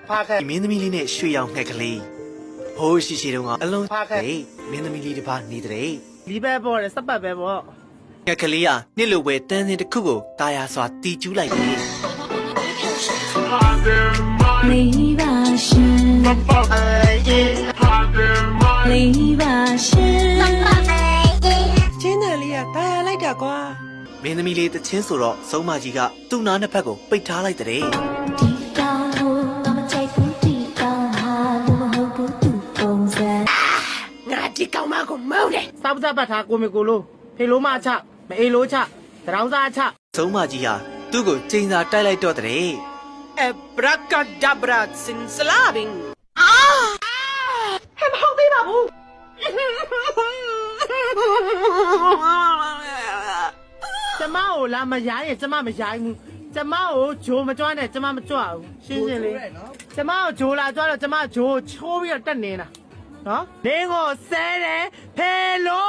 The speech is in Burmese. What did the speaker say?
ဖားခဲ့မင်းသမီးလေးနဲ့ရွှေရောင်ငှက်ကလေးဟိုးရှိရှိတုန်းကအလုံးဖားခဲ့မင်းသမီးလေးတစ်ပါးနေတဲ့လီဘဲပေါ်တယ်စပတ်ပဲပေါ့ငှက်ကလေးကနှစ်လိုပဲတန်းစင်တစ်ခုကိုတာယာစွာတီကျူးလိုက်တယ်လေးပါရှင်လေးပါရှင်ကျင်းတယ်လေးကတာယာလိုက်တာကွာမင်းသမီးလေးတချင်းဆိုတော့စုံမကြီးကသူ့နားနှစ်ဖက်ကိုပိတ်ထားလိုက်တဲ့ဒီတောင်ဟိုတော့မချိုက်ဘူးဒီတောင်ဟာလူမဟုတ်ဘူးသူပုံစံငါဒီကောင်မကိုမောင်းတယ်စောက်စားပတ်ထားကိုမေကိုလိုဖေလိုမချမအေလိုချတရောင်းစားချစုံမကြီးဟာသူ့ကိုချိန်စာတိုက်လိုက်တော့တဲ့Abracadabra sinsalabing ဟဲ့မဟုတ်သေးပါဘူးကျမကိုလာမရိုင်းရင်ကျမမရိုင်းဘူးကျမကိုဂျိုးမကြွနဲ့ကျမမကြွဘူးရှင်းရှင်းလေးကျမကိုဂျိုးလာကြွတော့ကျမဂျိုးချိုးပြီးတော့တက်နေတာနော်လင်းကိုဆဲတယ်ဖေလို့